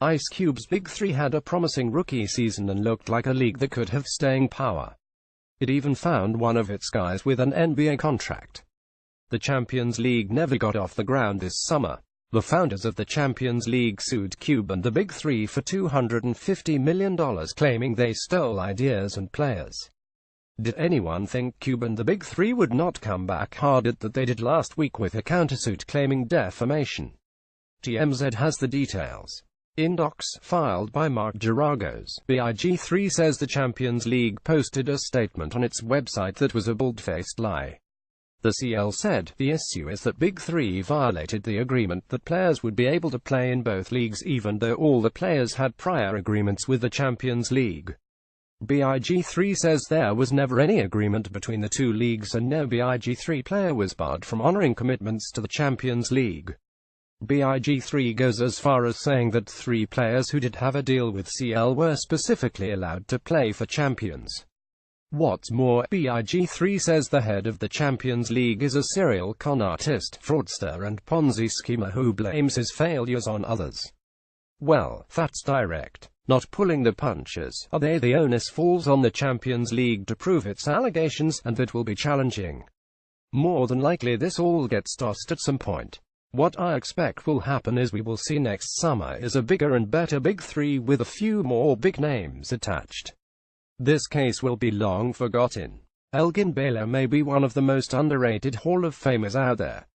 Ice Cube's Big 3 had a promising rookie season and looked like a league that could have staying power. It even found one of its guys with an NBA contract. The Champions League never got off the ground this summer. The founders of the Champions League sued Cube and the Big 3 for $250 million, claiming they stole ideas and players. Did anyone think Cube and the Big 3 would not come back hard at that they did last week with a countersuit claiming defamation? TMZ has the details. In docs filed by Mark Geragos, Big3 says the Champions League posted a statement on its website that was a bald-faced lie. The CL said, "The issue is that Big 3 violated the agreement that players would be able to play in both leagues even though all the players had prior agreements with the Champions League." Big3 says there was never any agreement between the two leagues and no Big3 player was barred from honoring commitments to the Champions League. Big3 goes as far as saying that 3 players who did have a deal with CL were specifically allowed to play for Champions. What's more, Big3 says the head of the Champions League is a serial con artist, fraudster and Ponzi schemer who blames his failures on others. Well, that's direct. Not pulling the punches, are they? The onus falls on the Champions League to prove its allegations, and that will be challenging. More than likely this all gets tossed at some point. What I expect will happen is we will see next summer is a bigger and better Big 3 with a few more big names attached. This case will be long forgotten. Elgin Baylor may be one of the most underrated Hall of Famers out there.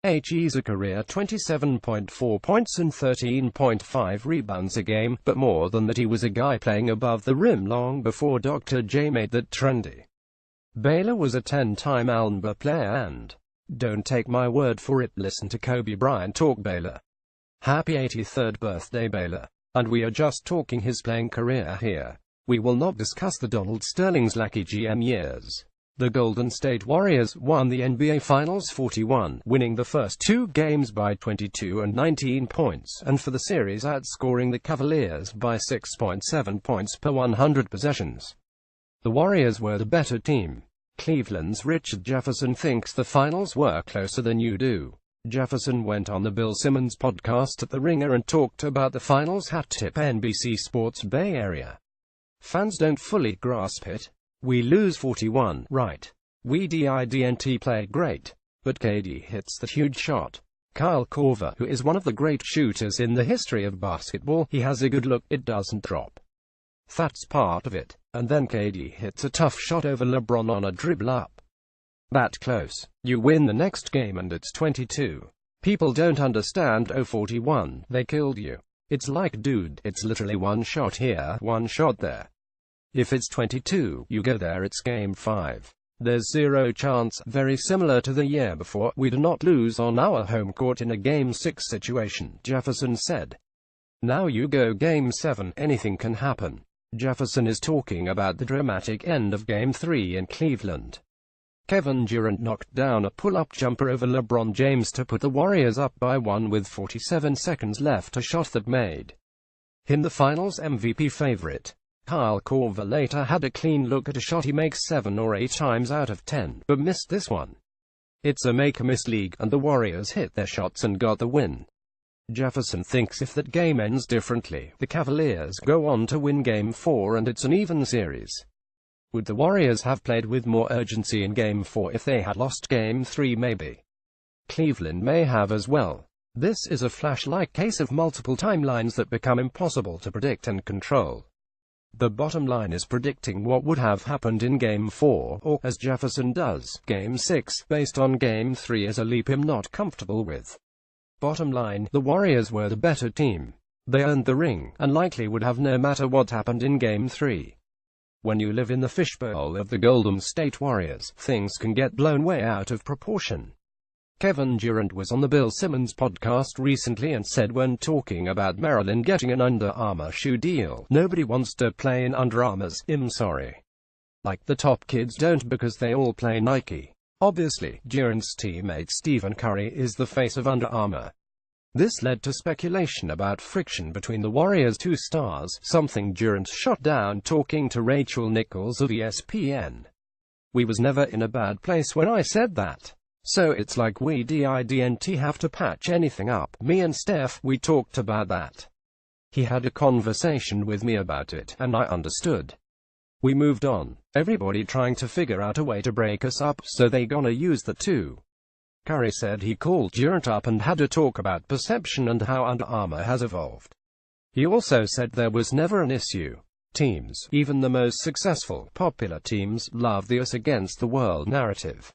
He's a career 27.4 points and 13.5 rebounds a game, but more than that, he was a guy playing above the rim long before Dr. J made that trendy. Baylor was a 10-time All-NBA player and, don't take my word for it, listen to Kobe Bryant talk Baylor. Happy 83rd birthday Baylor. And we are just talking his playing career here. We will not discuss the Donald Sterling's lackey GM years. The Golden State Warriors won the NBA Finals 41, winning the first 2 games by 22 and 19 points, and for the series outscoring the Cavaliers by 6.7 points per 100 possessions. The Warriors were the better team. Cleveland's Richard Jefferson thinks the finals were closer than you do. Jefferson went on the Bill Simmons podcast at The Ringer and talked about the finals hat tip NBC Sports Bay Area. Fans don't fully grasp it. We lose 41, right? We didn't play great. But KD hits that huge shot. Kyle Korver, who is one of the great shooters in the history of basketball, he has a good look, it doesn't drop. That's part of it. And then KD hits a tough shot over LeBron on a dribble up. That close. You win the next game and it's 22. People don't understand 41, they killed you. It's like, dude, it's literally one shot here, one shot there. If it's 22, you go there, it's game 5. There's zero chance, very similar to the year before, we do not lose on our home court in a game 6 situation, Jefferson said. Now you go game 7, anything can happen. Jefferson is talking about the dramatic end of game 3 in Cleveland. Kevin Durant knocked down a pull-up jumper over LeBron James to put the Warriors up by 1 with 47 seconds left, a shot that made him the finals MVP favorite. Kyle Korver later had a clean look at a shot he makes 7 or 8 times out of 10, but missed this one. It's a make-or-miss league, and the Warriors hit their shots and got the win. Jefferson thinks if that game ends differently, the Cavaliers go on to win game 4 and it's an even series. Would the Warriors have played with more urgency in game 4 if they had lost game 3? Maybe. Cleveland may have as well. This is a flash-like case of multiple timelines that become impossible to predict and control. The bottom line is predicting what would have happened in game 4, or, as Jefferson does, game 6, based on game 3 is a leap I'm not comfortable with. Bottom line, the Warriors were the better team. They earned the ring, and likely would have no matter what happened in game 3. When you live in the fishbowl of the Golden State Warriors, things can get blown way out of proportion. Kevin Durant was on the Bill Simmons podcast recently and said when talking about Maryland getting an Under Armour shoe deal, nobody wants to play in Under Armours, I'm sorry. Like the top kids don't because they all play Nike. Obviously, Durant's teammate Stephen Curry is the face of Under Armour. This led to speculation about friction between the Warriors' 2 stars, something Durant shot down talking to Rachel Nichols of ESPN. We was never in a bad place when I said that. So it's like we didn't have to patch anything up. Me and Steph, we talked about that. He had a conversation with me about it, and I understood. We moved on. Everybody trying to figure out a way to break us up, so they gonna use that too. Curry said he called Durant up and had a talk about perception and how Under Armour has evolved. He also said there was never an issue. Teams, even the most successful, popular teams, love the us against the world narrative.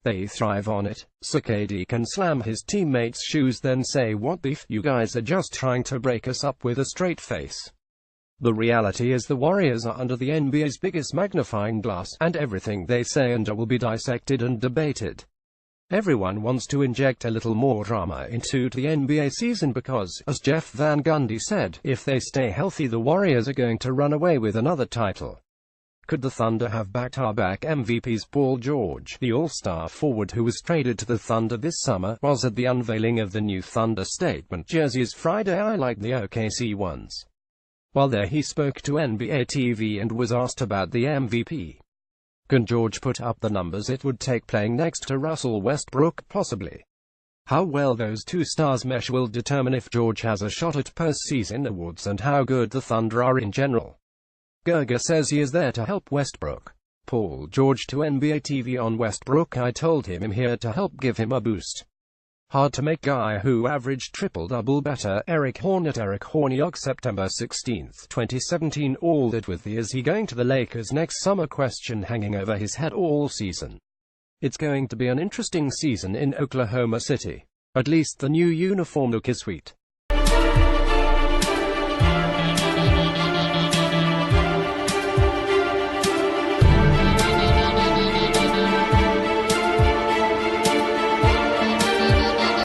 They thrive on it. So KD can slam his teammates' shoes then say what beef, you guys are just trying to break us up with a straight face. The reality is the Warriors are under the NBA's biggest magnifying glass, and everything they say and do will be dissected and debated. Everyone wants to inject a little more drama into the NBA season because, as Jeff Van Gundy said, if they stay healthy the Warriors are going to run away with another title. Could the Thunder have back-to-back MVPs? Paul George, the All-Star forward who was traded to the Thunder this summer, was at the unveiling of the new Thunder statement jerseys Friday. I like the OKC ones. While there he spoke to NBA TV and was asked about the MVP. Can George put up the numbers it would take playing next to Russell Westbrook? Possibly. How well those two stars mesh will determine if George has a shot at postseason awards and how good the Thunder are in general. Gerger says he is there to help Westbrook. Paul George to NBA TV on Westbrook: I told him I'm here to help give him a boost. Hard to make guy who averaged triple-double better. Eric Horniock September 16, 2017. All that with the is he going to the Lakers next summer question hanging over his head all season. It's going to be an interesting season in Oklahoma City. At least the new uniform look is sweet.